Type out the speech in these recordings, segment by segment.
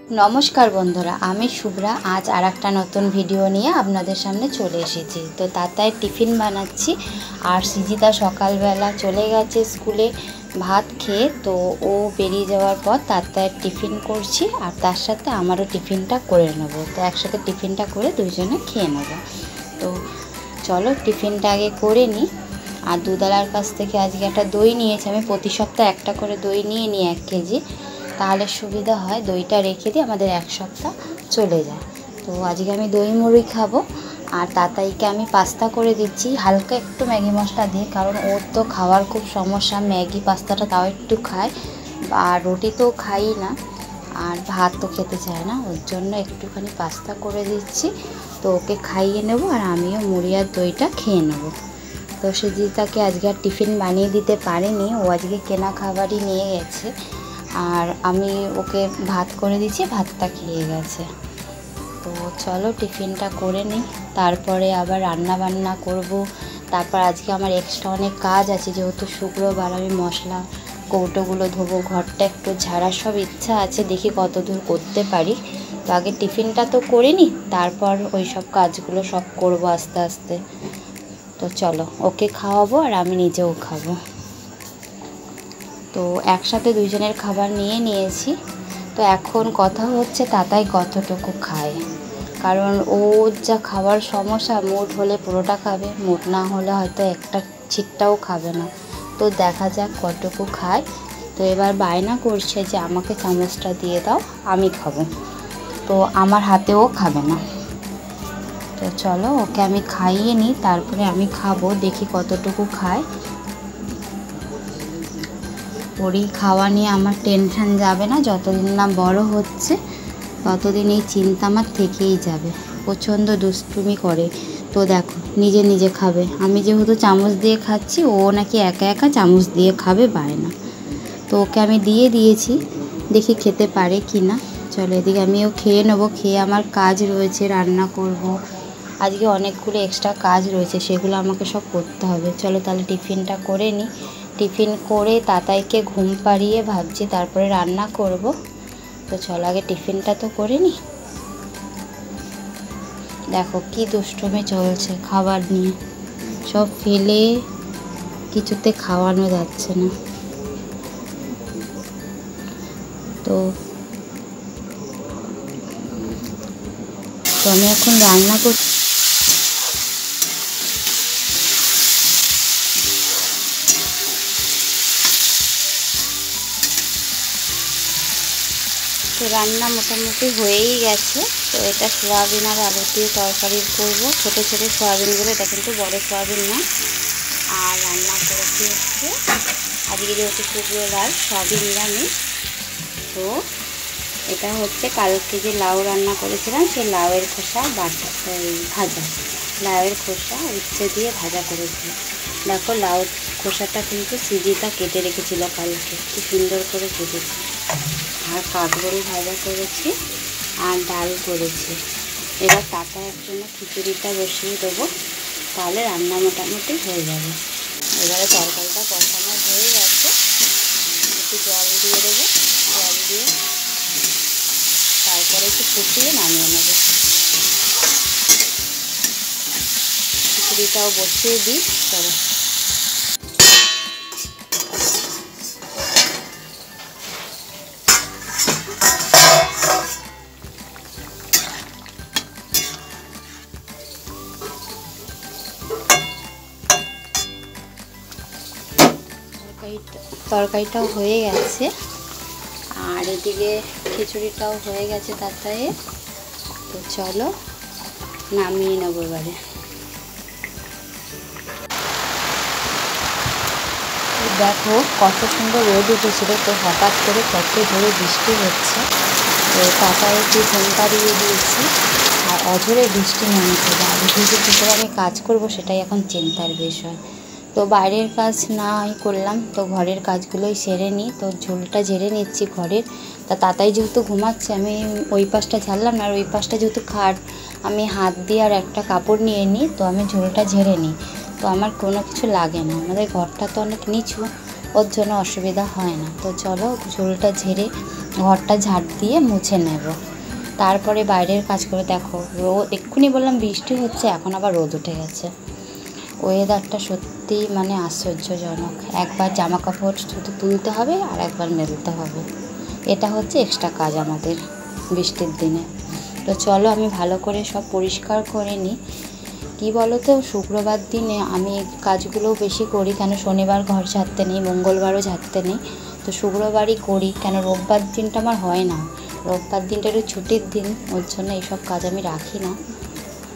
नमस्कार बंधुरा आमी शुभ्रा आज और एक नतून भिडियो निये आपनादेर सामने चले एसेछि। तो ताताय टिफिन बानाच्छि और सृजिता सकाल बेला चले गेছে स्कूले भात खेये। तो ओ बेरिये जाওয়ার पर ताताय टिफिन करछि और तार साथे आमारो टिफिनटा करे नेब। तो एकसाथे टिफिनटा करे दुइजने खेये नेब। तो चलो टिफिनटा आगे करे निই। और दुधालार काछ थेके आजके एकटा दई निয়েছি আমি प्रति सप्ताहे एकटा करे दई निয়ে নিই 1 केजी ताहले सुविधा है दईटा रेखे दी आमादेर एक सप्ताह चले जाए। तो आजके आमी दई मुড়ি खाबो और ताताईके आमी पास्ता करे दिচ্ছি हालका एकटू मैगी मशला दिए, कारण ओर तो खावार खूब समस्या, मैगी पास्ताटा ताओ एकटू खाय और रोटी तो खाई ना और भात तो खेते चाय ना, ओर जोन्नो एकटूखानी पास्ता करे दिচ্ছি। तो ओके खाइए नेब और आमिও मुড়ি और दईटा खेये नेब। तो सृजिताके आजके टिफिन बानिয়ে দিতে পারিনি, ও আজকে কেনা খাবারই নিয়ে গেছে और आमी ओके भात करे दिচ্ছি, भातटा खेয়ে গেছে। तो चलो टिफिनटा करे निই, तारपरे आबार रान्ना बान्ना करब। तारपर आजके आमार एक्सट्रा अनेक काज आछे, जेहेतु शुक्रबार आमी मशला कौटोगुलो धोबो, घरटा एकटु झाड़ार सब इच्छा आछे, देखी कतदूर करते पारी। तो आगे टिफिनटा तो करे निই, तारपर ओई सब काजगुलो सब करब आस्ते आस्ते। तो चलो ओके खाওয়াবো और आमी निजेও खाबो। तो एक साथे दुइजনের खाबार निये निয়েছি। तो एखन कथा होच्छे ताताई कतटुकू खाय, कारण ओर जा खावार समस्या, मुड होले पुरोटा खाबे, मुड ना होले हयतो एकटा छिटटाओ खाबे ना। तो देखा जाक कतटुकू खाय। तो एबार बायना करछे जे आमाके चामचटा दिये दाओ आमी खाबो, तो आमार हातेओ खाबे ना। तो चलो ओके आमी खाइए निই, तारपरे आमी खाबो, देखी कतटुकू खाय। ওরই খাওয়া নিয়ে আমার টেনশন যাবে না, যতদিন না বড় হচ্ছে ততদিন এই চিন্তা আমার থেকেই যাবে। প্রচণ্ড দুষ্টুমি করে। তো দেখো নিজে নিজে খাবে, আমি যেহেতু চামচ দিয়ে খাচ্ছি ও নাকি একা একা চামচ দিয়ে খাবে বায়না। তো ওকে আমি দিয়ে দিয়েছি, দেখি খেতে পারে কি না। চলো এদিকে আমিও খেয়ে নেবো। খেয়ে আমার কাজ রয়েছে, রান্না করব, আজকে অনেকগুলো এক্সট্রা কাজ রয়েছে, সেগুলো আমাকে সব করতে হবে। চলো তাহলে টিফিনটা করে নিই। টিফিন করে তাতাইকে ঘুম পাড়িয়ে ভাবছি তারপরে রান্না করব। তো চলো আগে টিফিনটা তো করে নিই। দেখো কি দুষ্টুমি চলছে খাবার নিয়ে, সব ফেলে কিছুতে খাওয়ানো যাচ্ছে না। তো আমি এখন রান্না করছি। तो रान्ना मोटामुटी হয়েই গেছে। তো এটা সোয়াবিন আর আলু দিয়ে তরকারি করব, ছোটো ছোটো সোয়াবিনগুলো, এটা কিন্তু বড় সোয়াবিন না। আর রান্না করেছি হচ্ছে আজকে যেহেতু শুক্রবার সবই নিরামিষ। তো এটা হচ্ছে কালকে যে লাউ রান্না করেছিলাম সেই লাউয়ের খোসা ভাজা, লাউয়ের খোসা উচ্ছে দিয়ে ভাজা করেছি। দেখো লাউ খোসাটা কিন্তু সৃজিতা কেটে রেখেছিল কালকে, কি সুন্দর করে কেটেছি। আর কাঠগোল ভাজা করেছি আর ডাল করেছি। এবার তাতার জন্য খিচুড়িটা বসিয়ে দেবো, তাহলে রান্না মোটামুটি হয়ে যাবে। এবারে তরকারিটা কষানো হয়ে গেছে, একটু জল দিয়ে দেবো, জল দিয়ে তারপরে একটু ফুটিয়ে নামিয়ে নেব। খিচুড়িটাও বসিয়ে দিই। চলো তরকারিটাও হয়ে গেছে আর এদিকে খিচুড়িটাও হয়ে গেছে তাতায়। তো চলো নামিয়ে নেব এবারে। দেখো কত সুন্দর রোদ উঠেছিল, তো হঠাৎ করে কত জোরে বৃষ্টি হচ্ছে। তো তাতায় একটু ঘুম পাড়িয়ে দিয়েছি আর অঝোরে বৃষ্টি নামছে, আর ভিজে কী করে আমি কাজ করব সেটাই এখন চিন্তার বিষয়। তো বাইরের কাজ না করলাম, তো ঘরের কাজগুলোই সেরে নিই। তো ঝোলটা ঝেড়ে নিচ্ছি ঘরের। তা তাতাই যেহেতু ঘুমাচ্ছে আমি ওই পাশটা ঝাড়লাম না, আর ওই পাশটা যেহেতু খাট, আমি হাত দিয়ে আর একটা কাপড় নিয়ে নিই। তো আমি ঝোলটা ঝেড়ে নিই, তো আমার কোনো কিছু লাগে না। আমাদের ঘরটা তো অনেক নিচু, ওর জন্য অসুবিধা হয় না। তো চলো ঝুলটা ঝেড়ে ঘরটা ঝাড় দিয়ে মুছে নেব, তারপরে বাইরের কাজ করে। দেখো রোদ, এক্ষুনি বললাম বৃষ্টি হচ্ছে, এখন আবার রোদ উঠে গেছে। ওয়েদারটা সত্যি মানে আশ্চর্যজনক। একবার জামা কাপড় শুধু তুলতে হবে আর একবার মেলতে হবে, এটা হচ্ছে এক্সট্রা কাজ আমাদের বৃষ্টির দিনে। তো চলো আমি ভালো করে সব পরিষ্কার করে নিই। কী বলো তো, শুক্রবার দিনে আমি কাজগুলো বেশি করি, কেন শনিবার ঘর ঝাড়তে নেই, মঙ্গলবারও ঝাড়তে নেই, তো শুক্রবারই করি। কেন রোববার দিনটা আমার হয় না, রোববার দিনটা একটু ছুটির দিন, ওর জন্য এইসব কাজ আমি রাখি না।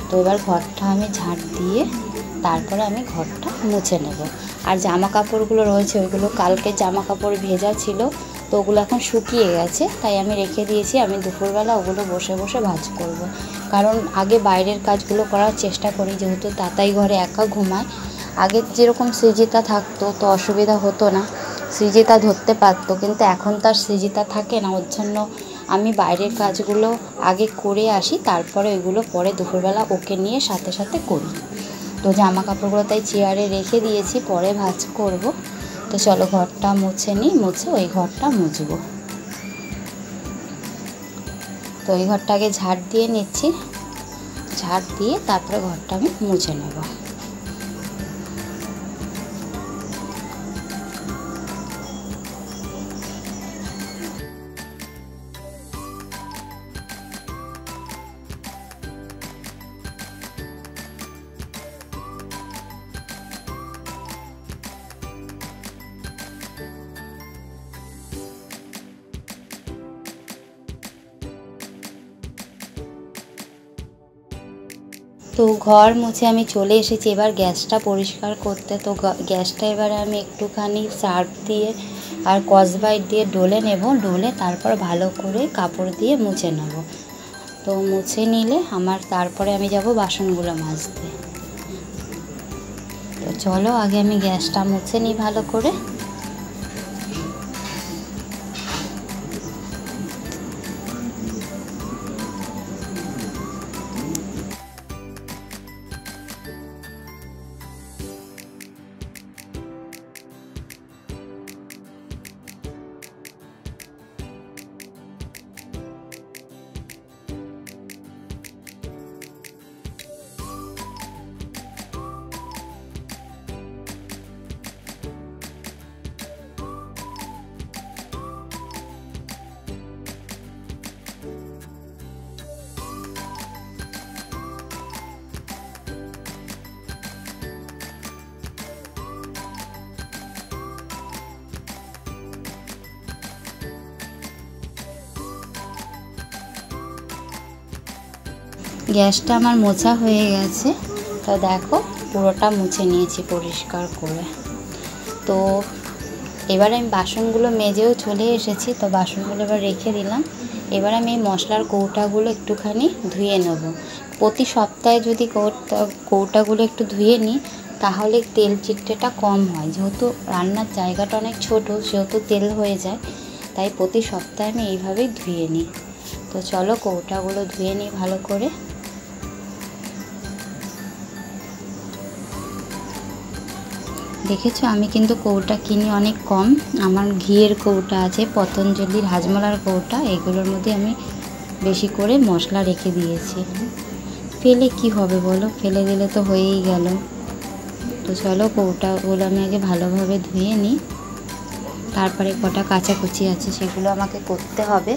তো এবার ঘরটা আমি ঝাড় দিয়ে তারপরে আমি ঘরটা মুছে নেব। আর জামা কাপড়গুলো রয়েছে, ওইগুলো কালকে জামা কাপড় ভেজা ছিল, তো ওগুলো এখন শুকিয়ে গেছে, তাই আমি রেখে দিয়েছি। আমি দুপুরবেলা ওগুলো বসে বসে ভাঁজ করব। কারণ আগে বাইরের কাজগুলো করার চেষ্টা করি, যেহেতু তাতাই ঘরে একা ঘুমায়। আগে যেরকম সৃজিতা থাকতো তো অসুবিধা হতো না, সৃজিতা ধরতে পারতো, কিন্তু এখন তার সৃজিতা থাকে না, ওর জন্য আমি বাইরের কাজগুলো আগে করে আসি, তারপরে ওইগুলো পরে দুপুরবেলা ওকে নিয়ে সাথে সাথে করি। তো জামা কাপড়গুলো তাই চেয়ারে রেখে দিয়েছি, পরে ভাঁজ করব। তো চলো ঘরটা মুছে নিই, মুছে ওই ঘরটা মুছবো। তো ওই ঘরটা আগে ঝাড় দিয়ে নিচ্ছি, ঝাড় দিয়ে তারপরে ঘরটা আমি মুছে নেব। তো ঘর মুছে আমি চলে এসেছি এবার গ্যাসটা পরিষ্কার করতে। তো গ্যাসটা এবারে আমি একটুখানি সার্ফ দিয়ে আর স্কচব্রাইট দিয়ে ডলে নেব, ডলে তারপর ভালো করে কাপড় দিয়ে মুছে নেব। তো মুছে নিলে আমার তারপরে আমি যাব বাসনগুলো মাজতে। তো চলো আগে আমি গ্যাসটা মুছে নিই ভালো করে। গ্যাসটা আমার মোছা হয়ে গেছে, তো দেখো পুরোটা মুছে নিয়েছি পরিষ্কার করে। তো এবার আমি বাসনগুলো মেজেও চলে এসেছি, তো বাসনগুলো এবার রেখে দিলাম। এবার আমি এই মশলার কৌটাগুলো একটুখানি ধুয়ে নেব। প্রতি সপ্তাহে যদি কৌটাগুলো একটু ধুয়ে নিই তাহলে তেল চিটটেটা কম হয়, যেহেতু রান্নার জায়গাটা অনেক ছোট, সেহেতু তেল হয়ে যায়, তাই প্রতি সপ্তাহে আমি এইভাবেই ধুয়ে নিই। তো চলো কৌটাগুলো ধুয়ে নিই ভালো করে। দেখেছো আমি কিন্তু কৌটা কিনি অনেক কম, আমার ঘিয়ের কৌটা আছে, পতঞ্জলির হাজমোলার কৌটা, এগুলোর মধ্যে আমি বেশি করে মশলা রেখে দিয়েছি। ফেলে কি হবে বলো, ফেলে দিলে তো হয়েই গেল। তো চলো কৌটাগুলো আমি আগে ভালোভাবে ধুয়ে নিই, তারপরে কটা কাচাকুচি আছে সেগুলো আমাকে করতে হবে।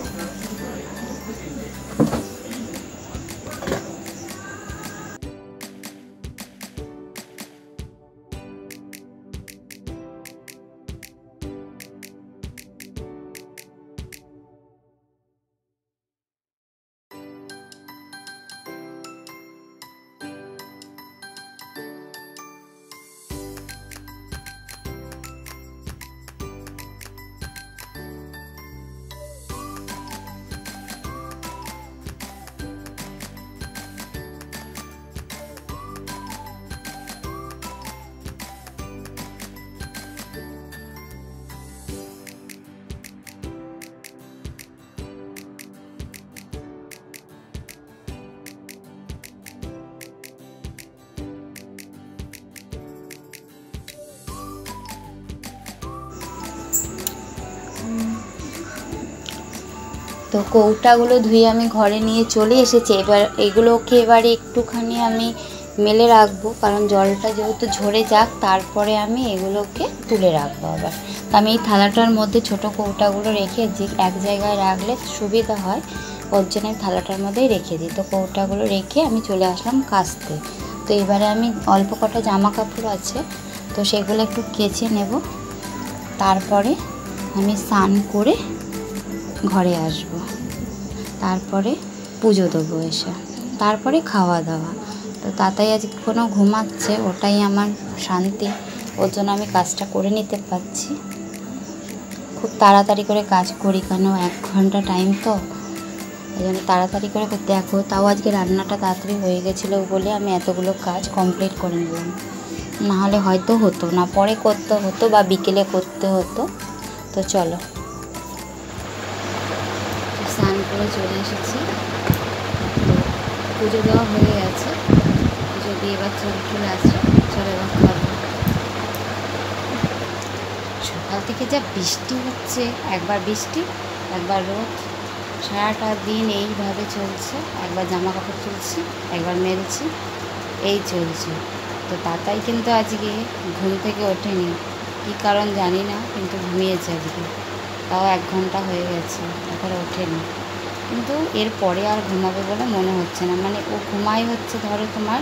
তো কৌটাগুলো ধুয়ে আমি ঘরে নিয়ে চলে এসেছি। এবার এগুলোকে এবারে একটুখানি আমি মেলে রাখবো, কারণ জলটা যেহেতু ঝরে যাক তারপরে আমি এগুলোকে তুলে রাখবো আবার। তো আমি এই থালাটার মধ্যে ছোট কৌটাগুলো রেখে যে এক জায়গায় রাখলে সুবিধা হয়, ওর জন্য আমি থালাটার মধ্যেই রেখে দিই। তো কৌটাগুলো রেখে আমি চলে আসলাম কাচতে। তো এবারে আমি অল্প কটা জামা কাপড় আছে, তো সেগুলো একটু কেচে নেব, তারপরে আমি স্নান করে ঘরে আসব, তারপরে পুজো দেবো এসে, তারপরে খাওয়া দাওয়া। তো তাতাই আজ কোনো ঘুমাচ্ছে, ওটাই আমার শান্তি, ওর জন্য আমি কাজটা করে নিতে পারছি। খুব তাড়াতাড়ি করে কাজ করি, কেন 1 ঘন্টা টাইম, তো এই জন্য তাড়াতাড়ি করে দেখো তাও আজকে রান্নাটা তাড়াতাড়ি হয়ে গেছিলো বলে আমি এতগুলো কাজ কমপ্লিট করে নিলাম, নাহলে হয়তো হতো না, পরে করতে হতো বা বিকেলে করতে হতো। তো চলো, স্নান করে চলে এসেছি, পুজো দেওয়া হয়ে গেছে, পুজো দিয়ে এবার চলে আসছে। চলো এবার খাবো। সকাল থেকে যা বৃষ্টি হচ্ছে, একবার বৃষ্টি একবার রোদ, সারাটা দিন এইভাবে চলছে। একবার জামা কাপড় তুলছি, একবার মেলছি, এই চলছে। তো তাতাই কিন্তু আজকে ঘুম থেকে ওঠেনি, কী কারণ জানি না, কিন্তু ঘুমিয়েছে আজকে, তাও 1 ঘন্টা হয়ে গেছে, এখনও ওঠেনি। কিন্তু এরপরে আর ঘুমাবে বলে মনে হচ্ছে না, মানে ও ঘুমায় হচ্ছে ধরো তোমার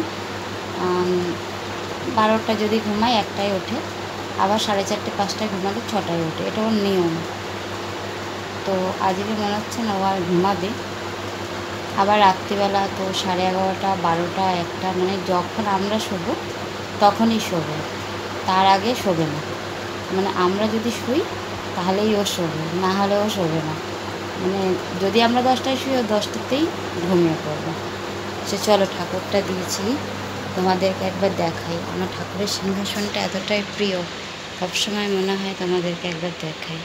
12টা যদি ঘুমায় 1টায় ওঠে, আবার 4:30 5টায় ঘুমালে 6টায় ওঠে, এটা ওর নিয়ম। তো আজকে মনে হচ্ছে না ও আর ঘুমাবে। আবার রাত্রিবেলা তো 11:30 12টা 1টা, মানে যখন আমরা শোবো তখনই শোবে, তার আগে শোবে না। মানে আমরা যদি শুই তাহলেই ও শোবে, না হলে ও শোবে না। মানে যদি আমরা 10টায় শুই, ও 10টাতেই ঘুমিয়ে পড়বে। সে চলো, ঠাকুরটা দিয়েছি, তোমাদেরকে একবার দেখাই। আমার ঠাকুরের সিংহাসনটা এতটাই প্রিয়, সবসময় মনে হয় তোমাদেরকে একবার দেখাই।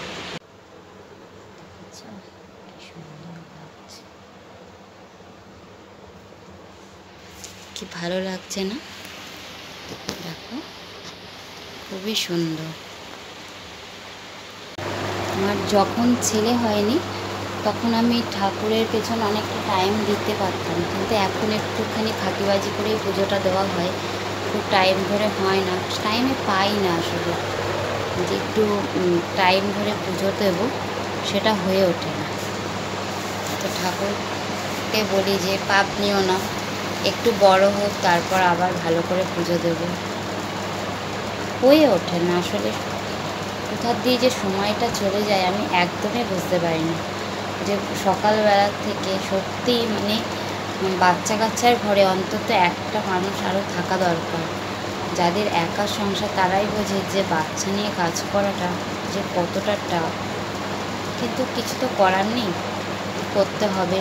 কি ভালো লাগছে না, দেখো খুবই সুন্দর। আমার যখন ছেলে হয়নি তখন আমি ঠাকুরের পেছনে অনেকটা টাইম দিতে পারতাম, কিন্তু এখন একটুখানি ফাঁকিবাজি করেই পুজোটা দেওয়া হয়, খুব টাইম ধরে হয় না, টাইমে পাই না আসলে যে একটু টাইম ধরে পুজো দেবো, সেটা হয়ে ওঠে না। তো ঠাকুরকে বলি যে পাপ নিও না, একটু বড় হোক তারপর আবার ভালো করে পুজো দেবো, হয়ে ওঠে না আসলে। কোথার দিয়ে যে সময়টা চলে যায় আমি একদমই বুঝতে পারি না। যে সকালবেলা থেকে সত্যি মানে বাচ্চা কাচ্চার ঘরে অন্তত একটা মানুষ আরও থাকা দরকার, যাদের একা সংসার তারাই বোঝে যে বাচ্চা নিয়ে কাজ করাটা যে কতটা টাফ। কিন্তু কিছু তো করার নেই, করতে হবে।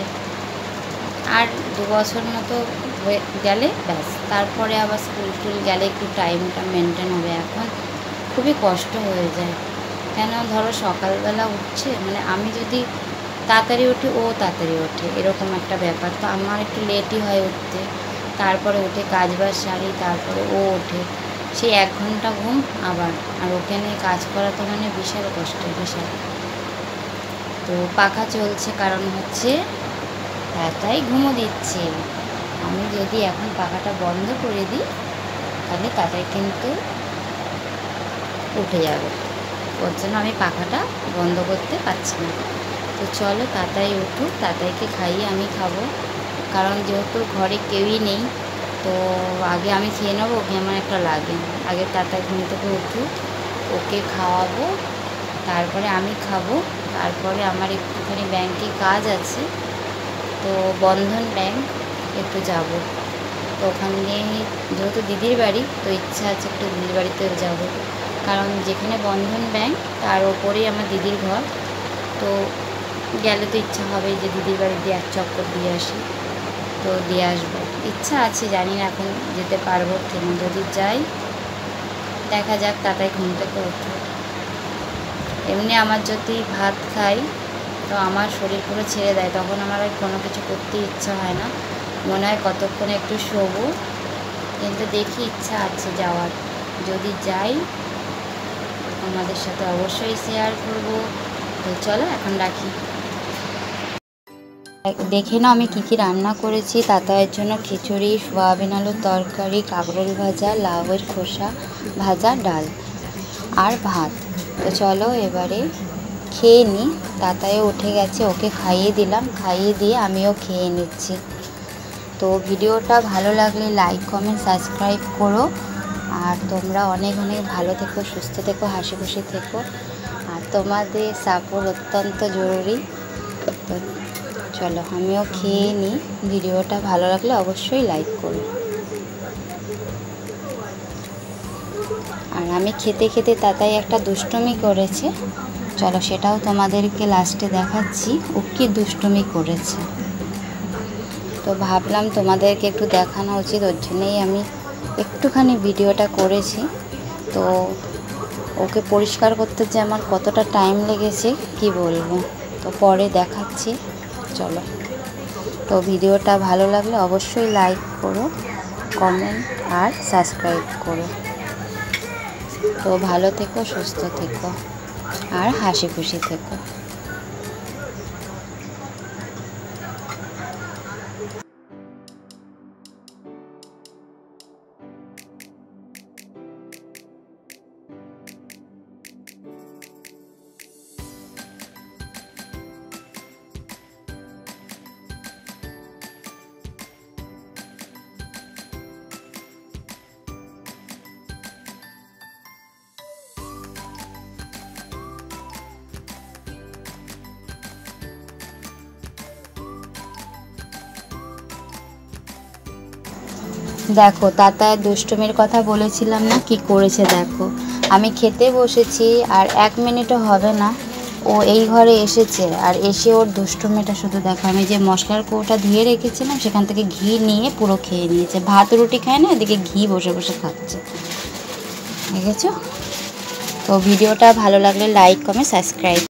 আর 2 বছর মতো হয়ে গেলে ব্যাস, তারপরে আবার স্কুল টুল গেলে একটু টাইমটা মেনটেন হবে। এখন খুবই কষ্ট হয়ে যায়, কেন ধরো সকালবেলা উঠছে, মানে আমি যদি তাড়াতাড়ি উঠি ও তাড়াতাড়ি ওঠে, এরকম একটা ব্যাপার। তো আমার একটু লেটই হয় উঠতে, তারপরে উঠে কাজবাজ সারি, তারপরে ও ওঠে, সেই 1 ঘন্টা ঘুম আবার। আর ওকে নিয়ে কাজ করা তো মানে বিশাল কষ্ট, বিশাল। তো পাখা চলছে, কারণ হচ্ছে তাই ঘুমো দিচ্ছে। আমি যদি এখন পাখাটা বন্ধ করে দিই তাহলে তাড়াতাড়ি কিন্তু উঠে যাবে, ওর জন্য আমি পাখাটা বন্ধ করতে পারছি না। তো চলো তাতাই উঠুক, তাতাইকে খাইয়ে আমি খাবো, কারণ যেহেতু ঘরে কেউই নেই, তো আগে আমি খেয়ে নেবো, ওকে আমার একটা লাগে। আগে তাতাই ঘুম থেকে উঠুক, ওকে খাওয়াবো, তারপরে আমি খাবো, তারপরে আমার একটুখানি ব্যাংকে কাজ আছে, তো বন্ধন ব্যাংক একটু যাব। তো ওখানে যেহেতু দিদির বাড়ি, তো ইচ্ছা আছে একটু দিদির বাড়িতেও যাব, কারণ যেখানে বন্ধন ব্যাংক তার ওপরেই আমার দিদির ঘর। তো গেলে তো ইচ্ছা হবে যে দিদির বাড়ি দিয়ে 1 চক্কর দিয়ে আসি, তো দিয়ে আসবো, ইচ্ছা আছে। জানি না এখন যেতে পারবো কিনা, যদি যাই দেখা যাক। তাতাই ঘুম থেকে উঠে, এমনি আমার যদি ভাত খাই তো আমার শরীর পুরো ছেড়ে দেয়, তখন আমার আর কোনো কিছু করতে ইচ্ছা হয় না, মনে হয় কতক্ষণে একটু শোবো। কিন্তু দেখি ইচ্ছা আছে যাওয়ার, যদি যাই তোমাদের সাথে অবশ্যই শেয়ার করবো। তো চলো এখন রাখি। দেখে নাও আমি কী কী রান্না করেছি। তাতায়ের জন্য খিচুড়ি, সোয়াবিন আলুর তরকারি, কাঁকরোল ভাজা, লাউয়ের খোসা ভাজা, ডাল আর ভাত। তো চলো এবারে খেয়ে নিই। তাতায়ে উঠে গেছে, ওকে খাইয়ে দিলাম, খাইয়ে দিয়ে আমিও খেয়ে নিচ্ছি। তো ভিডিওটা ভালো লাগলে লাইক কমেন্ট সাবস্ক্রাইব করো। আর তোমরা অনেক অনেক ভালো থেকো, সুস্থ থেকো, হাসি খুশি থেকো। আর তোমাদের সাপোর্ট অত্যন্ত জরুরি। তো চলো আমিও খেয়ে নিই। ভিডিওটা ভালো লাগলে অবশ্যই লাইক করো। আর আমি খেতে খেতে তাতাই একটা দুষ্টুমি করেছে, চলো সেটাও তোমাদেরকে লাস্টে দেখাচ্ছি ও কি দুষ্টুমি করেছে। তো ভাবলাম তোমাদেরকে একটু দেখানো উচিত, ওর জন্যই আমি একটুখানি ভিডিওটা করেছি। তো ওকে পরিষ্কার করতে যে আমার কতটা টাইম লেগেছে কি বলবো, তো পরে দেখাচ্ছি। চলো, তো ভিডিওটা ভালো লাগলে অবশ্যই লাইক করো, কমেন্ট আর সাবস্ক্রাইব করো। তো ভালো থেকো, সুস্থ থেকো আর হাসি খুশি থেকো। দেখো তাতায়ের দুষ্টুমির কথা বলেছিলাম না, কি করেছে দেখো। আমি খেতে বসেছি আর 1 মিনিটও হবে না ও এই ঘরে এসেছে, আর এসে ওর দুষ্টুমিটা শুধু দেখো। আমি যে মশলার কৌটা ধুয়ে রেখেছিলাম সেখান থেকে ঘি নিয়ে পুরো খেয়ে নিয়েছে। ভাত রুটি খায় না, এদিকে ঘি বসে বসে খাচ্ছে, দেখেছো। তো ভিডিওটা ভালো লাগলে লাইক কমেন্ট সাবস্ক্রাইব